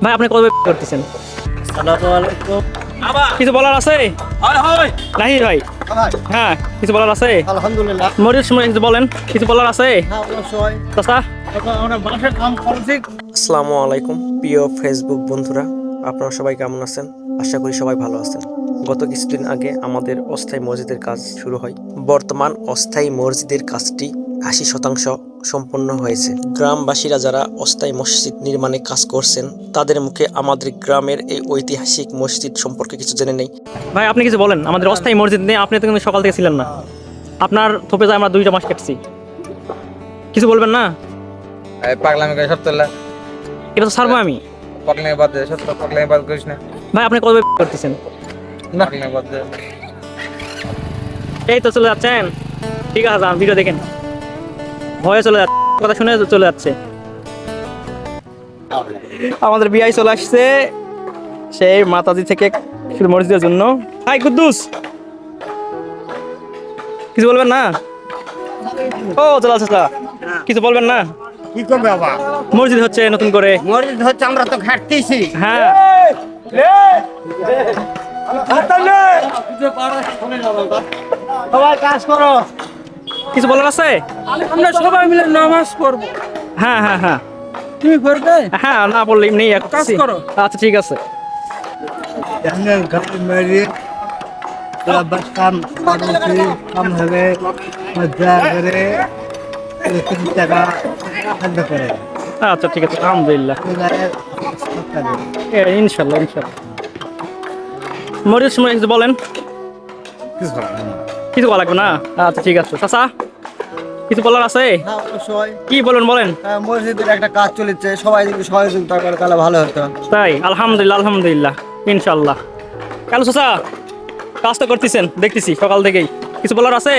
ভাই আপনি কবে করতেছেন? কিছু বলার আছে নাহি ভাই? হ্যাঁ কিছু বলার আছে? আলহামদুলিল্লাহ। মরিচ সময় কিছু বলেন, কিছু বলার আছে? হ্যাঁ অবশ্যই। চাচা আমরা বাসের কাম করছি। আসসালামু আলাইকুম প্রিয় ফেসবুক বন্ধুরা, আপনারা সবাই কেমন আছেন? আশা করি সবাই ভালো আছেন। গত কিছুদিন আগে আমাদের অস্থায়ী মসজিদের কাজ শুরু হয়। বর্তমান অস্থায়ী মসজিদের কাজটি 80% সম্পন্ন হয়েছে। গ্রামবাসীরা যারা অস্থায়ী মসজিদ নির্মাণে কাজ করছেন তাদের মুখে আমাদের গ্রামের এই ঐতিহাসিক মসজিদ সম্পর্কে কিছু জেনে নেই। ভাই আপনি কিছু বলেন, আমাদের অস্থায়ী মসজিদ নিয়ে আপনি তো কিন্তু সকাল থেকে ছিলেন না। আপনার থোপে যায় আমরা 2টা মাস কাটছি, কিছু বলবেন না? পাগলামি করে সব তোলা এটা তো ছাড়বো আমি। পাগলামি বাদ দে, সব পাগলামি বাদ করিস না। ভাই আপনি কবে করতেছেন? পাগলামি বাদ দে। এই তো চলে যাচ্ছেন, ঠিক আছে যান, ভিডিও দেখেন। ভয়ে চলে যাচ্ছে, কথা শুনে চলে যাচ্ছে। আমাদের বিআই চলে আসছে সেই মাতাজি থেকে শুধু মসজিদের জন্য। হাই কুদ্দুস, কিছু বলবেন না? ও চলে আসছে, কিছু বলবেন না? কি করবে বাবা? মসজিদ হচ্ছে নতুন করে। মসজিদ হচ্ছে, আমরা তো ঘাটতেছি। হ্যাঁ সবাই কাজ করো। কিছু বলার আছে? আমরা সবাই মিলে নামাজ পড়বো। হ্যাঁ হ্যাঁ হ্যাঁ তুমি পড়বে? হ্যাঁ, না বললে এমনি কাজ করো। আচ্ছা ঠিক আছে। বাস কাম করছি, কাম হবে মজা করে 3 টাকা খাদ্য করে। আচ্ছা ঠিক আছে, আলহামদুলিল্লাহ। ইনশাল্লাহ ইনশাল্লাহ। মরিচ সময় কিছু বলেন, কিছু বলা লাগবে না? আচ্ছা ঠিক আছে। চাচা কিছু বলার আছে? হ্যাঁ অবশ্যই। কি বলেন বলেন। মসজিদের একটা কাজ চলেছে, সবাই যদি সহযোগিতা করে তাহলে ভালো হতো। তাই আলহামদুলিল্লাহ আলহামদুলিল্লাহ ইনশাল্লাহ। কালু চাচা কাজ তো করতেছেন দেখতেছি সকাল থেকেই, কিছু বলার আছে?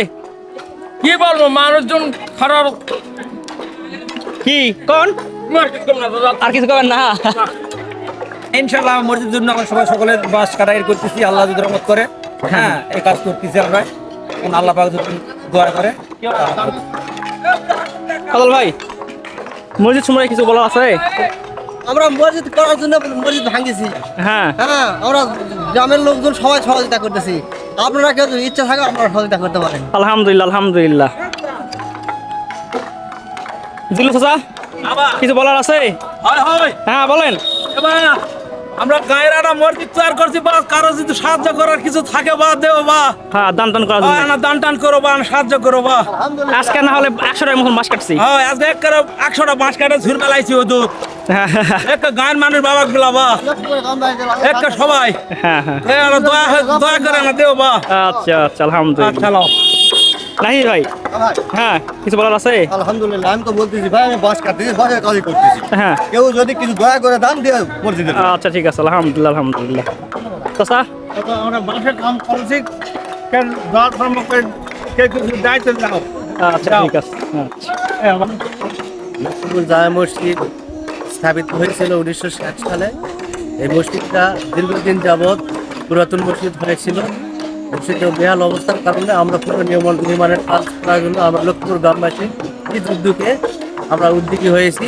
কি বলবো, মানুষজন খারাপ। কি কোন আর কিছু করবেন না? ইনশাআল্লাহ মসজিদের জন্য আমরা সবাই সকলে বাস কাটাই করতেছি, আল্লাহ যদি রহমত করে। হ্যাঁ এই কাজ করতেছি আমরা, এখন আল্লাহ পাক যদি দোয়া করে। কাজল ভাই মসজিদ সময় কিছু বলার আছে? আমরা মসজিদ করার জন্য মসজিদ ভাঙিছি। হ্যাঁ হ্যাঁ আমরা গ্রামের লোকজন সবাই সহযোগিতা করতেছি। আপনারা কেউ যদি ইচ্ছা থাকে আপনারা সহযোগিতা করতে পারেন। আলহামদুলিল্লাহ আলহামদুলিল্লাহ। জিলু চাচা কিছু বলার আছে? হ্যাঁ বলেন। আমরা গায়ের একটা মসজিদ তৈরি করছি, বা কারো যদি সাহায্য করার কিছু থাকে বা দেও, বা হ্যাঁ দান টান করার জন্য। দান টান করো, বা সাহায্য করো, বা আজকে না হলে 100টার মতন মাছ কাটছি। হ্যাঁ আজকে 100টা বাঁশ কাটে ঝুর মেলাইছি। ও দুধ একটা গায়ের মানুষ বাবা গুলা, বা একটা সবাই হ্যাঁ হ্যাঁ দয়া করে না দেও, বা আচ্ছা আচ্ছা আলহামদুলিল্লাহ। নাহি ভাই হ্যাঁ কিছু বলার আছে? আলহামদুলিল্লাহ। আমি তো বলতেছি ভাই, আমি বাস কাটতেছি, বাসের কাজই করতেছি। হ্যাঁ কেউ যদি কিছু দয়া করে দান দিয়ে মসজিদে। আচ্ছা ঠিক আছে আলহামদুলিল্লাহ আলহামদুলিল্লাহ। চাচা আমরা বাসের কাম করছি, কেন দল ধর্মকে কে কিছু দায়িত্ব দাও। আচ্ছা ঠিক আছে। জামে মসজিদ স্থাপিত হয়েছিল 1960 সালে। এই মসজিদটা দীর্ঘদিন যাবৎ পুরাতন মসজিদ হয়েছিল। মসজিদের বেহাল অবস্থার কারণে আমরা পুরো নির্মাণের কাজ করার জন্য আমরা লক্ষ্মীপুর গ্রামবাসী নিজ উদ্যোগে আমরা উদ্যোগী হয়েছি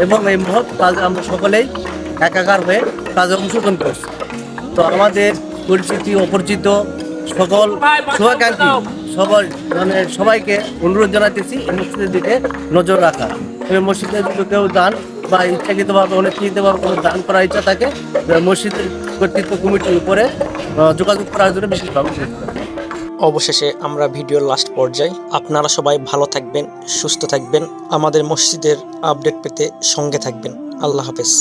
এবং এই মহৎ কাজে আমরা সকলেই একাকার হয়ে কাজে অংশগ্রহণ করছি। তো আমাদের পরিচিতি অপরিচিত সকল শুভাকাঙ্ক্ষী সবার সবাইকে অনুরোধ জানাতেছি এই মসজিদের দিকে নজর রাখা। এই মসজিদে যদি কেউ দান বা ইচ্ছাকৃতভাবে অনেকভাবে কোনো দান করার ইচ্ছা থাকে, মসজিদের কর্তৃত্ব কমিটির উপরে যোগাযোগ করার জন্য বিশেষভাবে। অবশেষে আমরা ভিডিওর লাস্ট পর্যায়ে, আপনারা সবাই ভালো থাকবেন, সুস্থ থাকবেন, আমাদের মসজিদের আপডেট পেতে সঙ্গে থাকবেন। আল্লাহ হাফেজ।